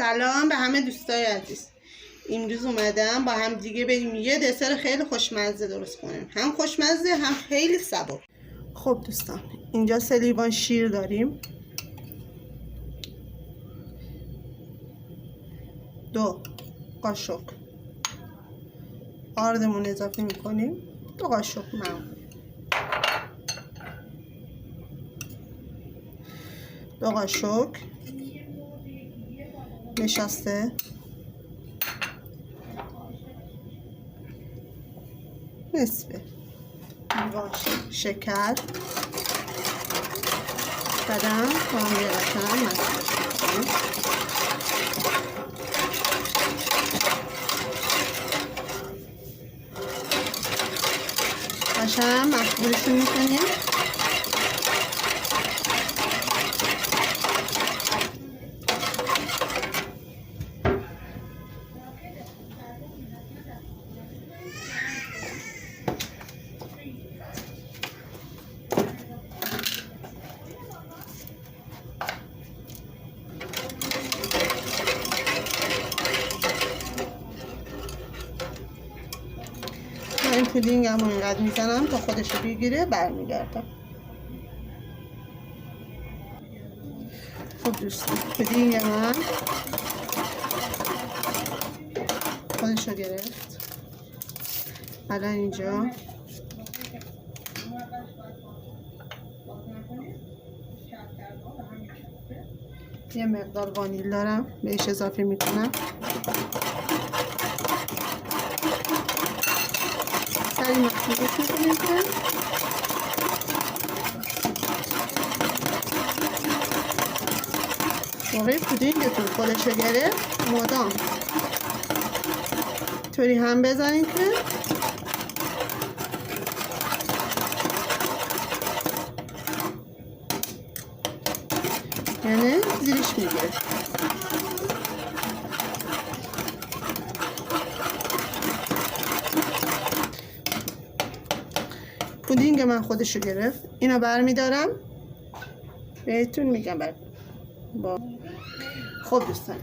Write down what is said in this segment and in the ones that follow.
سلام به همه دوستای عزیز. امروز اومدم با هم دیگه بریم یه دسر خیلی خوشمزه درست کنیم، هم خوشمزه هم خیلی سبک. خب دوستان، اینجا 3 لیوان شیر داریم، 2 قاشق آردمون اضافه میکنیم، 2 قاشق معمول، 2 قاشق نشاسته، نصف لیوان شکر، بعدم با هم گرفتن مصرف میکنیم. قشنگ مخلوطشون میکنیم. این پودینگ هم اینقدر میزنم تا خودشو بگیره، برمیگردم. خب دوستان، پودینگ من خودشو گرفت. الان اینجا یه مقدار وانیل دارم، بهش اضافه میکنم. سری مخلوط میکنیم که موقع پودینگتون خودشو گرفت مدام طوری هم بزنید که یعنی زیرش میگیره. پودینگ من خودشو گرفت، اینو برمیدارم بهتون میگم خب دوستان،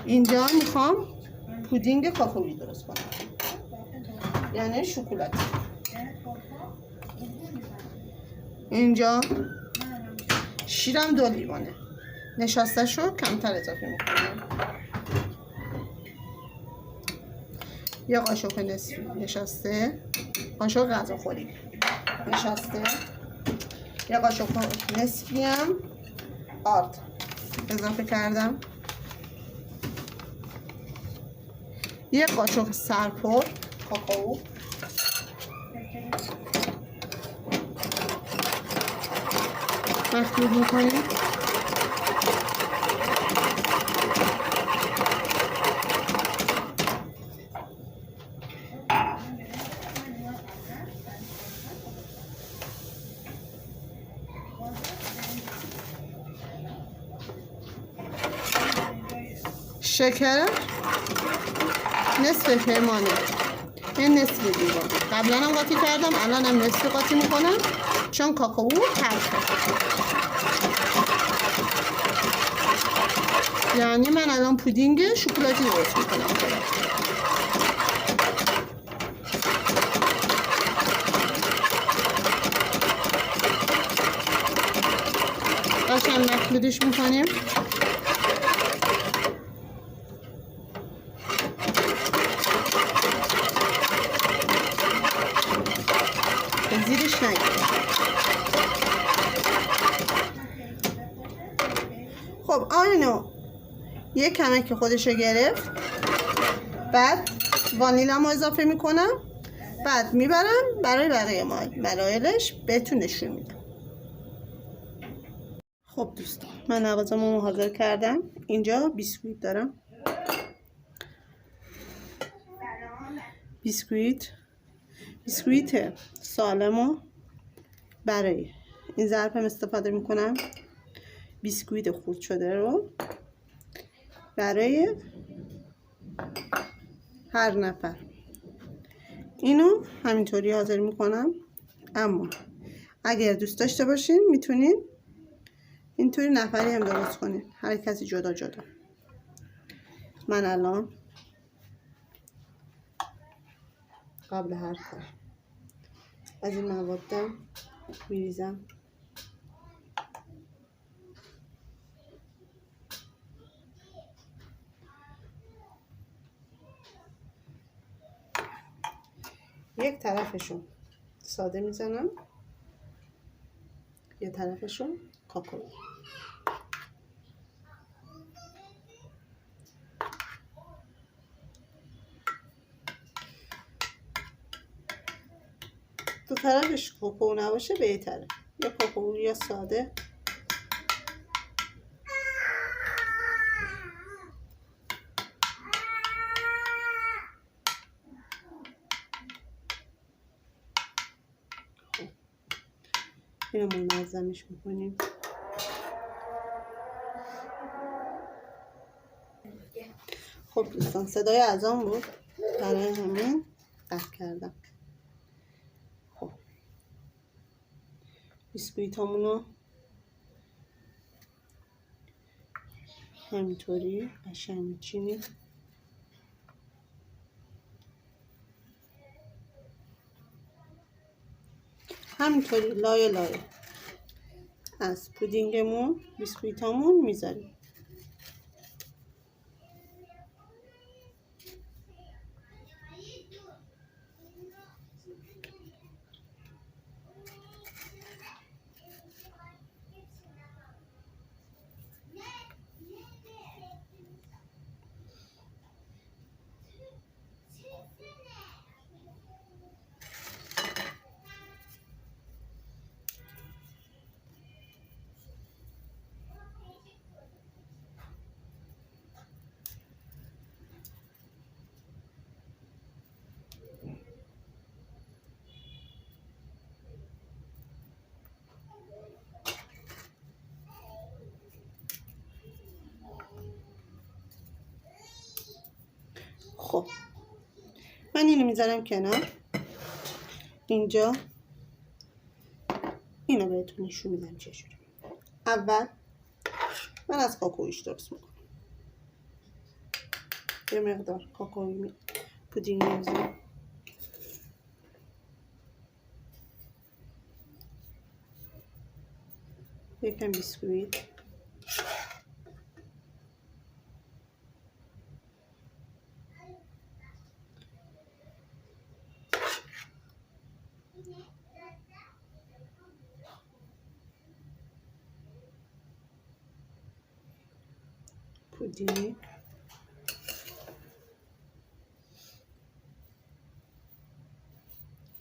اینجا میخوام پودینگ کاکائویی درست کنم، یعنی شکلاتی. اینجا شیرم 2 لیوانه، نشاسته شو کمتر اضافه میکنم. یه قاشق نصفی نشاسته، قاشق غذاخوری نشاسته، یه قاشق نصفی هم آرد اضافه کردم، یه قاشق سرپر کاکائو، مخلوط میکنیم. شکر نصف پیمانه، این نصف لیوان. قبلا هم قاطی کردم، الان هم نصف قاطی میکنم چون کاکائو تلخه. یعنی من الان پودینگ شکلاتی درست میکنم. قشنگ مخلوطش میکنیم. زیرش نگیره. خب اینو یک کمک که خودشو گرفت، بعد وانیلامو اضافه میکنم، بعد میبرم برای بقیه مراحلش بهتون نشون میدم. خب دوستان، من مغازه‌مو حاضر کردم. اینجا بیسکویت دارم، بیسکویت سالمو برای این ظرفم استفاده میکنم. بیسکویت خرد شده رو برای هر نفر اینو همینطوری حاضر میکنم. اما اگر دوست داشته باشین میتونین اینطوری نفری هم درست کنید، هر کسی جدا جدا. من الان قبل هر کار از این موادم میریزم. یک طرفشون ساده میزنم، یه طرفشون کاکائو. دو طرفش کاکائو نباشه بهتره، یا کاکائو یا ساده. اینو منظمش میکنیم. خب دوستان صدای اذان بود، برای همین قطع کردم. خب بیسکویتامونو همینطوری قشنگ میچینیم. همینطوری لایه لایه از پودینگمون بیسکویتامون میذاریم. خب من اینو میذارم کنار. اینجا اینو بهتون نشون میدم چجوری. اول من از کاکائوش درست میکنم. یه مقدار کاکائو پودینگ میذارم. یکم بیسکویت، پودینگ،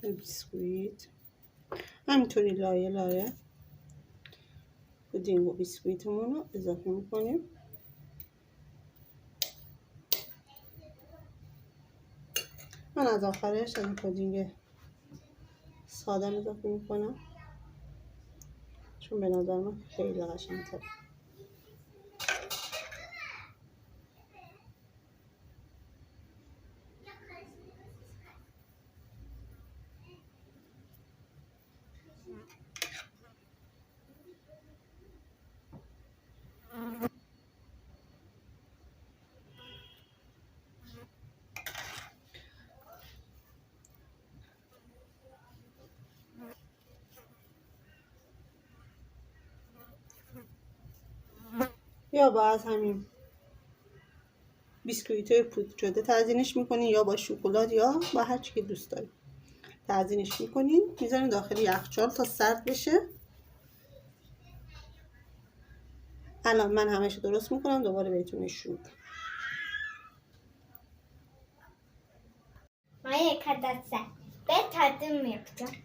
بیسکویت، همینطوری لایه لایه پودینگ و بیسکویتمون رو اضافه میکنیم. من از آخرش از پودینگ ساده اضافه میکنم چون به نظر من خیلی قشنگ‌تره. یا با از همین بیسکویت پودر شده تزیینش میکنین، یا با شکلات یا با هر چی که دوست دارید تزیینش میکنین، میذارین داخل یخچال تا سرد بشه. الان من همشو درست میکنم دوباره بهتون نشون میدم. من یک دسته به تقدیم میکنم.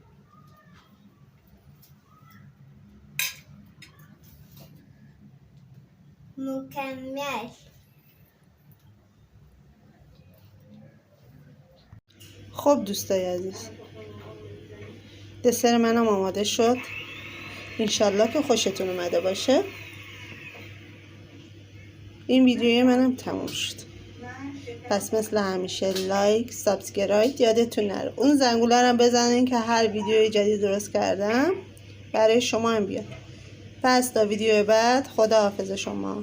مکمل. خب دوستای عزیز، دسر منم آماده شد. انشالله که خوشتون اومده باشه. این ویدیوی منم تموم شد. پس مثل همیشه لایک، سابسکرایب یادتون نره. اون زنگوله رو بزنین که هر ویدیوی جدید درست کردم برای شما هم بیاد. پس تا ویدیو بعد خدا حافظ شما.